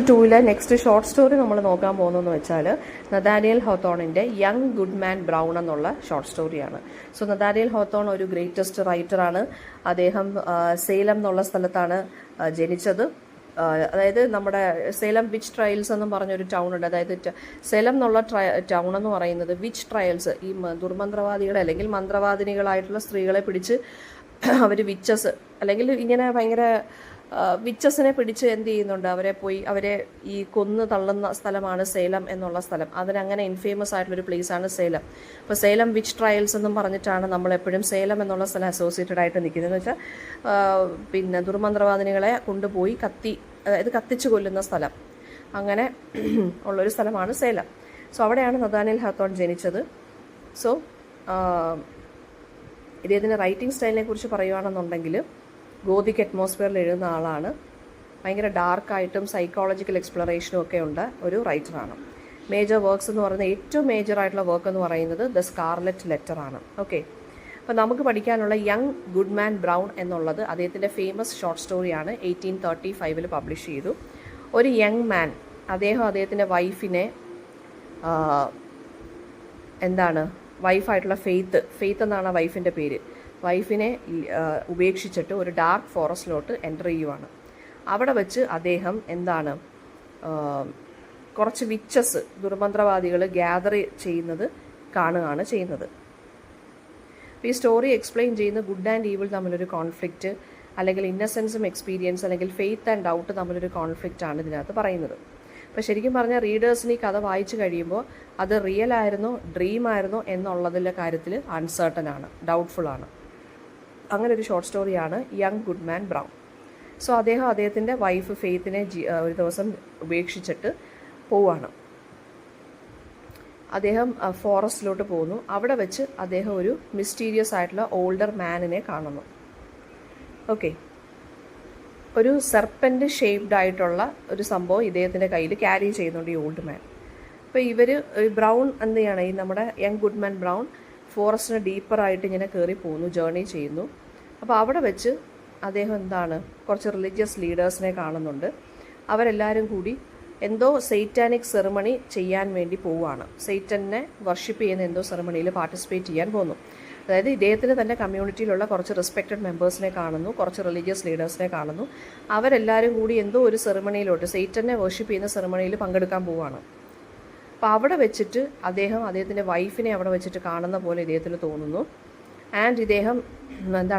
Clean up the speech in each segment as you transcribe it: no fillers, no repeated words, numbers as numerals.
ടൂവിലെ next short story നമ്മൾ നോക്കാൻ പോകുന്നതെന്ന് വെച്ചാൽ നഥാനിയൽ ഹോത്തോണിൻ്റെ യങ് ഗുഡ് മാൻ ബ്രൗൺ എന്നുള്ള ഷോർട്ട് സ്റ്റോറിയാണ്. സോ നഥാനിയൽ ഹോത്തോൺ ഒരു ഗ്രേറ്റസ്റ്റ് റൈറ്ററാണ്. അദ്ദേഹം സേലം എന്നുള്ള സ്ഥലത്താണ് ജനിച്ചത്. അതായത് നമ്മുടെ സേലം വിച്ച് ട്രയൽസ് എന്നും പറഞ്ഞൊരു ടൗൺ ഉണ്ട്. അതായത് സേലം എന്നുള്ള ടൗൺ എന്ന് പറയുന്നത് വിച്ച് ട്രയൽസ്, ഈ ദുർമന്ത്രവാദികളെ അല്ലെങ്കിൽ മന്ത്രവാദിനികളായിട്ടുള്ള സ്ത്രീകളെ പിടിച്ച് അവർ വിച്ചസ് അല്ലെങ്കിൽ ഇങ്ങനെ ഭയങ്കര വിച്ചസിനെ പിടിച്ച് എന്ത് ചെയ്യുന്നുണ്ട്, അവരെ ഈ കൊന്ന് തള്ളുന്ന സ്ഥലമാണ് സേലം എന്നുള്ള സ്ഥലം. അതിനങ്ങനെ ഇൻഫേമസ് ആയിട്ടുള്ളൊരു പ്ലേസാണ് സേലം. അപ്പോൾ സേലം വിച്ച് ട്രയൽസ് എന്നും പറഞ്ഞിട്ടാണ് നമ്മളെപ്പോഴും സേലം എന്നുള്ള സ്ഥലം അസോസിയേറ്റഡ് ആയിട്ട് നിൽക്കുന്നത്. എന്ന് വെച്ചാൽ പിന്നെ ദുർമന്ത്രവാദിനികളെ കൊണ്ടുപോയി കത്തിച്ചു കൊല്ലുന്ന സ്ഥലം, അങ്ങനെ ഉള്ളൊരു സ്ഥലമാണ് സേലം. സോ അവിടെയാണ് നഥാനിയൽ ഹോത്തോൺ ജനിച്ചത്. സോ ഇദ്ദേഹത്തിൻ്റെ റൈറ്റിംഗ് സ്റ്റൈലിനെ കുറിച്ച് പറയുകയാണെന്നുണ്ടെങ്കിൽ ഗോതിക് അറ്റ്മോസ്ഫിയറിൽ എഴുതുന്ന ആളാണ്. ഭയങ്കര ഡാർക്കായിട്ടും സൈക്കോളജിക്കൽ എക്സ്പ്ലറേഷനും ഒക്കെ ഉണ്ട് ഒരു റൈറ്ററാണ്. മേജർ വർക്ക്സ് എന്ന് പറയുന്നത് ഏറ്റവും മേജർ ആയിട്ടുള്ള വർക്ക് എന്ന് പറയുന്നത് ദ സ്കാർലെറ്റ് ലെറ്റർ ആണ്. ഓക്കെ, അപ്പോൾ നമുക്ക് പഠിക്കാനുള്ള യങ് ഗുഡ് മാൻ ബ്രൗൺ എന്നുള്ളത് അദ്ദേഹത്തിൻ്റെ ഫേമസ് ഷോർട്ട് സ്റ്റോറിയാണ്. 1835 പബ്ലിഷ് ചെയ്തു. ഒരു യങ് മാൻ, അദ്ദേഹത്തിൻ്റെ വൈഫിനെ വൈഫായിട്ടുള്ള ഫെയ്ത്ത് എന്നാണ് ആ വൈഫിൻ്റെ പേര്. വൈഫിനെ ഉപേക്ഷിച്ചിട്ട് ഒരു ഡാർക്ക് ഫോറസ്റ്റിലോട്ട് എൻ്റർ ചെയ്യുവാണ്. അവിടെ വെച്ച് അദ്ദേഹം കുറച്ച് വിച്ചസ്, ദുർമന്ത്രവാദികൾ ഗ്യാദർ ചെയ്യുന്നത് കാണുകയാണ് ചെയ്യുന്നത്. അപ്പോൾ ഈ സ്റ്റോറി എക്സ്പ്ലെയിൻ ചെയ്യുന്ന ഗുഡ് ആൻഡ് ഈവിൾ തമ്മിലൊരു കോൺഫ്ലിക്റ്റ്, അല്ലെങ്കിൽ ഇന്നസെൻസും എക്സ്പീരിയൻസ്, അല്ലെങ്കിൽ ഫെയ്ത്ത് ആൻഡ് ഡൗട്ട് തമ്മിലൊരു കോൺഫ്ലിക്റ്റാണ് ഇതിനകത്ത് പറയുന്നത്. അപ്പോൾ ശരിക്കും പറഞ്ഞാൽ റീഡേഴ്സിന് ഈ കഥ വായിച്ചു കഴിയുമ്പോൾ അത് റിയൽ ആയിരുന്നോ ഡ്രീം ആയിരുന്നോ എന്നുള്ളതിൻ്റെ കാര്യത്തിൽ അൺസർട്ടൻ ആണ്, ഡൗട്ട്ഫുൾ ആണ്. അങ്ങനെ ഒരു ഷോർട്ട് സ്റ്റോറിയാണ് Young Goodman Brown. So അദ്ദേഹത്തിൻ്റെ വൈഫ് ഫെയ്ത്തിനെ ഒരു ദിവസം ഉപേക്ഷിച്ചിട്ട് പോവുകയാണ്. അദ്ദേഹം ഫോറസ്റ്റിലോട്ട് പോകുന്നു. അവിടെ വെച്ച് അദ്ദേഹം ഒരു മിസ്റ്റീരിയസ് ആയിട്ടുള്ള ഓൾഡർ മാനിനെ കാണുന്നു. ഓക്കെ, ഒരു സെർപ്പൻ്റ് ഷേപ്ഡ് ആയിട്ടുള്ള ഒരു സംഭവം ഇദ്ദേഹത്തിൻ്റെ കയ്യിൽ ക്യാരി ചെയ്യുന്നുണ്ട് ഈ ഓൾഡ് മാൻ. അപ്പോൾ ബ്രൗൺ എന്ത് ചെയ്യണം, ഈ നമ്മുടെ യങ് ഗുഡ് മാൻ ബ്രൗൺ ഫോറസ്റ്റിന് ഡീപ്പറായിട്ട് ഇങ്ങനെ കയറി പോകുന്നു, ജേർണി ചെയ്യുന്നു. അപ്പോൾ അവിടെ വെച്ച് അദ്ദേഹം കുറച്ച് റിലീജിയസ് ലീഡേഴ്സിനെ കാണുന്നുണ്ട്. അവരെല്ലാവരും കൂടി എന്തോ സെയ്റ്റാനിക് സെറിമണി ചെയ്യാൻ വേണ്ടി പോവുകയാണ്. സെയ്റ്റനെ വർഷിപ്പ് ചെയ്യുന്ന എന്തോ സെറിമണിയിൽ പാർട്ടിസിപ്പേറ്റ് ചെയ്യാൻ പോകുന്നു. അതായത് ഇദ്ദേഹത്തിന് തന്നെ കമ്മ്യൂണിറ്റിയിലുള്ള കുറച്ച് റെസ്പെക്റ്റഡ് മെമ്പേഴ്സിനെ കാണുന്നു, കുറച്ച് റിലീജിയസ് ലീഡേഴ്സിനെ കാണുന്നു. അവരെല്ലാവരും കൂടി എന്തോ ഒരു സെറിമണിയിലോട്ട്, സെയ്റ്റനെ വർഷിപ്പ് ചെയ്യുന്ന സെറിമണിയിൽ പങ്കെടുക്കാൻ പോവുകയാണ്. അപ്പോൾ അവിടെ വെച്ചിട്ട് അദ്ദേഹത്തിൻ്റെ വൈഫിനെ അവിടെ വെച്ചിട്ട് കാണുന്ന പോലെ ഇദ്ദേഹത്തിന് തോന്നുന്നു. ആൻഡ് ഇദ്ദേഹം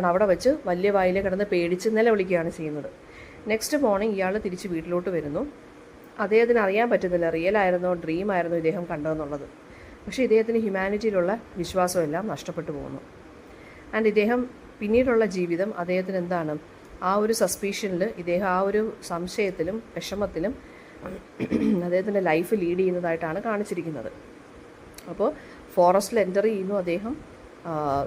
അവിടെ വെച്ച് വലിയ വായിൽ കിടന്ന് പേടിച്ച് നിലവിളിക്കുകയാണ് ചെയ്യുന്നത്. നെക്സ്റ്റ് മോർണിംഗ് ഇയാൾ തിരിച്ച് വീട്ടിലോട്ട് വരുന്നു. അദ്ദേഹത്തിന് അറിയാൻ പറ്റുന്നില്ല റിയൽ ആയിരുന്നോ ഡ്രീം ആയിരുന്നോ ഇദ്ദേഹം കണ്ടതെന്നുള്ളത്. പക്ഷേ ഇദ്ദേഹത്തിന് ഹ്യൂമാനിറ്റിയിലുള്ള വിശ്വാസമെല്ലാം നഷ്ടപ്പെട്ടു പോകുന്നു. ആൻഡ് ഇദ്ദേഹം പിന്നീടുള്ള ജീവിതം അദ്ദേഹത്തിന് ആ ഒരു സസ്പീഷനിൽ, ഇദ്ദേഹം ആ ഒരു സംശയത്തിലും വിഷമത്തിലും അദ്ദേഹത്തിൻ്റെ ലൈഫ് ലീഡ് ചെയ്യുന്നതായിട്ടാണ് കാണിച്ചിരിക്കുന്നത്. അപ്പോൾ ഫോറസ്റ്റിൽ എൻ്റർ ചെയ്യുന്നു അദ്ദേഹം.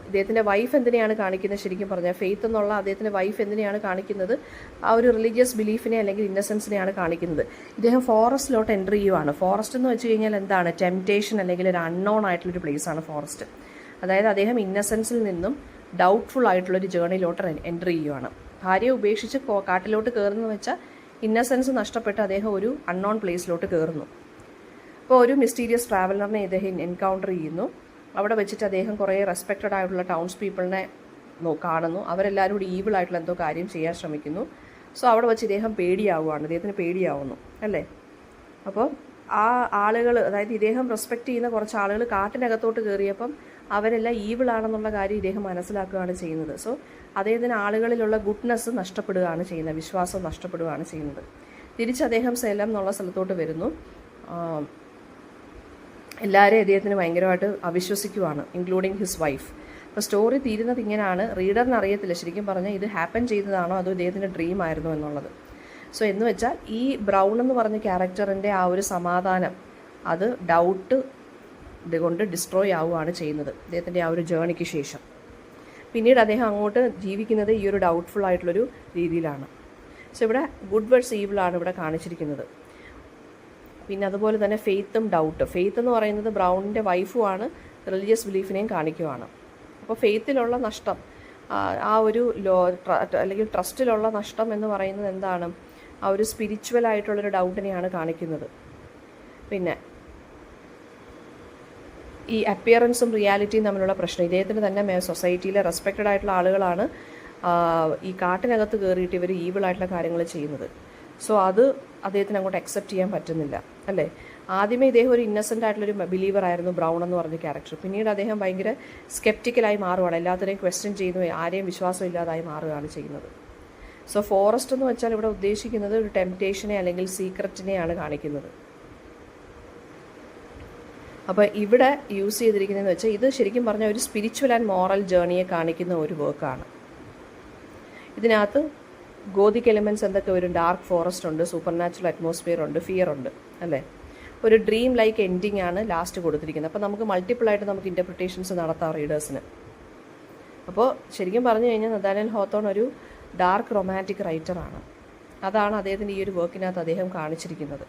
ഇദ്ദേഹത്തിൻ്റെ വൈഫ് എന്തിനെയാണ് കാണിക്കുന്നത്, ശരിക്കും പറഞ്ഞാൽ ഫെയ്ത്ത് എന്നുള്ള അദ്ദേഹത്തിൻ്റെ വൈഫ് എന്തിനെയാണ് കാണിക്കുന്നത്, ആ ഒരു റിലീജിയസ് ബിലീഫിനെ അല്ലെങ്കിൽ ഇന്നസെൻസിനെയാണ് കാണിക്കുന്നത്. ഇദ്ദേഹം ഫോറസ്റ്റിലോട്ട് എൻ്റർ ചെയ്യുവാണ്. ഫോറസ്റ്റ് എന്ന് വെച്ച് കഴിഞ്ഞാൽ ടെംപ്റ്റേഷൻ അല്ലെങ്കിൽ ഒരു അൺനോൺ ആയിട്ടുള്ളൊരു പ്ലേസാണ് ഫോറസ്റ്റ്. അതായത് അദ്ദേഹം ഇന്നസെൻസിൽ നിന്നും ഡൗട്ട്ഫുൾ ആയിട്ടുള്ളൊരു ജേർണിയിലോട്ട് എൻ്റർ ചെയ്യുവാണ്. ഭാര്യയെ ഉപേക്ഷിച്ച് കാട്ടിലോട്ട് കയറുന്നു വെച്ചാൽ ഇന്നസെൻസ് നഷ്ടപ്പെട്ട് അദ്ദേഹം ഒരു അൺനോൺ പ്ലേസിലോട്ട് കയറുന്നു. അപ്പോൾ ഒരു മിസ്റ്റീരിയസ് ട്രാവലറിനെ ഇദ്ദേഹം എൻകൗണ്ടർ ചെയ്യുന്നു. അവിടെ വെച്ചിട്ട് അദ്ദേഹം കുറേ റെസ്പെക്റ്റഡ് ആയിട്ടുള്ള ടൗൺസ് പീപ്പിളിനെ കാണുന്നു. അവരെല്ലാവരും കൂടി ഈവിൾ ആയിട്ടുള്ള എന്തോ കാര്യം ചെയ്യാൻ ശ്രമിക്കുന്നു. സോ അവിടെ വെച്ച് ഇദ്ദേഹത്തിന് പേടിയാവുന്നു അല്ലേ. അപ്പോൾ ആ ആളുകൾ, അതായത് ഇദ്ദേഹം റെസ്പെക്റ്റ് ചെയ്യുന്ന കുറച്ച് ആളുകൾ കാട്ടിനകത്തോട്ട് കയറിയപ്പം അവരെല്ലാം ഈവിൾ ആണെന്നുള്ള കാര്യം ഇദ്ദേഹം മനസ്സിലാക്കുകയാണ് ചെയ്യുന്നത്. സോ അദ്ദേഹത്തിന് ആളുകളിലുള്ള ഗുഡ്നെസ് നഷ്ടപ്പെടുകയാണ് ചെയ്യുന്നത്, വിശ്വാസം നഷ്ടപ്പെടുകയാണ് ചെയ്യുന്നത്. തിരിച്ച് അദ്ദേഹം സേലം എന്നുള്ള സ്ഥലത്തോട്ട് വരുന്നു. എല്ലാവരെയും അദ്ദേഹത്തിന് ഭയങ്കരമായിട്ട് അവിശ്വസിക്കുവാണ്, ഇൻക്ലൂഡിങ് ഹിസ് വൈഫ്. അപ്പോൾ സ്റ്റോറി തീരുന്നത് ഇങ്ങനെയാണ്. റീഡറിന് അറിയത്തില്ല ശരിക്കും പറഞ്ഞാൽ ഇത് ഹാപ്പൻ ചെയ്തതാണോ അതോ ഇദ്ദേഹത്തിൻ്റെ ഡ്രീം ആയിരുന്നോ എന്നുള്ളത്. സോ എന്ന് വെച്ചാൽ ഈ ബ്രൗൺ എന്ന് പറഞ്ഞ ക്യാരക്ടറിൻ്റെ ആ ഒരു സമാധാനം അത് ഡൗട്ട് ഇതുകൊണ്ട് ഡിസ്ട്രോയ് ആവുകയാണ് ചെയ്യുന്നത് അദ്ദേഹത്തിൻ്റെ ആ ഒരു ജേർണിക്ക് ശേഷം. പിന്നീട് അദ്ദേഹം അങ്ങോട്ട് ജീവിക്കുന്നത് ഈ ഒരു ഡൗട്ട്ഫുൾ ആയിട്ടുള്ളൊരു രീതിയിലാണ്. സോ ഇവിടെ ഗുഡ് വേഴ്സ് ഈവിളാണ് ഇവിടെ കാണിച്ചിരിക്കുന്നത്. പിന്നെ അതുപോലെ തന്നെ ഫെയ്ത്തും ഡൗട്ട്. ഫെയ്ത്ത് എന്ന് പറയുന്നത് ബ്രൗണിൻ്റെ വൈഫുമാണ്, റിലീജിയസ് ബിലീഫിനെയും കാണിക്കുവാണ്. അപ്പോൾ ഫെയ്ത്തിലുള്ള നഷ്ടം, ആ ഒരു അല്ലെങ്കിൽ ട്രസ്റ്റിലുള്ള നഷ്ടം എന്ന് പറയുന്നത് എന്താണ്, ആ ഒരു സ്പിരിച്വൽ ആയിട്ടുള്ളൊരു ഡൗട്ടിനെയാണ് കാണിക്കുന്നത്. പിന്നെ ഈ അപ്പിയറൻസും റിയാലിറ്റിയും തമ്മിലുള്ള പ്രശ്നം, ഇദ്ദേഹത്തിന് തന്നെ സൊസൈറ്റിയിലെ റെസ്പെക്റ്റഡ് ആയിട്ടുള്ള ആളുകളാണ് ഈ കാട്ടിനകത്ത് കയറിയിട്ട് ഇവർ ഈവിളായിട്ടുള്ള കാര്യങ്ങൾ ചെയ്യുന്നത്. സോ അത് അദ്ദേഹത്തിന് അങ്ങോട്ട് അക്സെപ്റ്റ് ചെയ്യാൻ പറ്റുന്നില്ല അല്ലേ. ആദ്യമേ ഇദ്ദേഹം ഒരു ഇന്നസെൻ്റ് ആയിട്ടുള്ളൊരു ബിലീവർ ആയിരുന്നു ബ്രൗൺ എന്ന് പറഞ്ഞ ക്യാരക്ടർ. പിന്നീട് അദ്ദേഹം ഭയങ്കര സ്കെപ്റ്റിക്കലായി മാറുകയാണ്, എല്ലാത്തിനെയും ക്വസ്റ്റ്യൻ ചെയ്യുന്നു, ആരെയും വിശ്വാസം ഇല്ലാതായി മാറുകയാണ് ചെയ്യുന്നത്. സോ ഫോറസ്റ്റ് എന്ന് വെച്ചാൽ ഇവിടെ ഉദ്ദേശിക്കുന്നത് ഒരു ടെംപ്റ്റേഷനെ അല്ലെങ്കിൽ സീക്രറ്റിനെയാണ് കാണിക്കുന്നത്. അപ്പോൾ ഇവിടെ യൂസ് ചെയ്തിരിക്കുന്നതെന്ന് വെച്ചാൽ ഇത് ശരിക്കും പറഞ്ഞാൽ ഒരു സ്പിരിച്വൽ ആൻഡ് മോറൽ ജേർണിയെ കാണിക്കുന്ന ഒരു വർക്കാണ്. ഇതിനകത്ത് ഗോതിക് എലിമെൻറ്റ്സ് എന്തൊക്കെ വരും? ഡാർക്ക് ഫോറസ്റ്റ് ഉണ്ട്, സൂപ്പർ നാച്ചുറൽ അറ്റ്മോസ്ഫിയർ ഉണ്ട്, ഫിയർ ഉണ്ട് അല്ലേ. ഒരു ഡ്രീം ലൈക്ക് എൻഡിങ് ആണ് ലാസ്റ്റ് കൊടുത്തിരിക്കുന്നത്. അപ്പോൾ നമുക്ക് മൾട്ടിപ്പിളായിട്ട് നമുക്ക് ഇൻ്റർപ്രിട്ടേഷൻസ് നടത്താം റീഡേഴ്സിന്. അപ്പോൾ ശരിക്കും പറഞ്ഞു കഴിഞ്ഞാൽ നഥാനിയൽ ഹോത്തോൺ ഒരു ഡാർക്ക് റൊമാൻറ്റിക് റൈറ്ററാണ്. അതാണ് അദ്ദേഹത്തിൻ്റെ ഈ ഒരു വർക്കിനകത്ത് അദ്ദേഹം കാണിച്ചിരിക്കുന്നത്.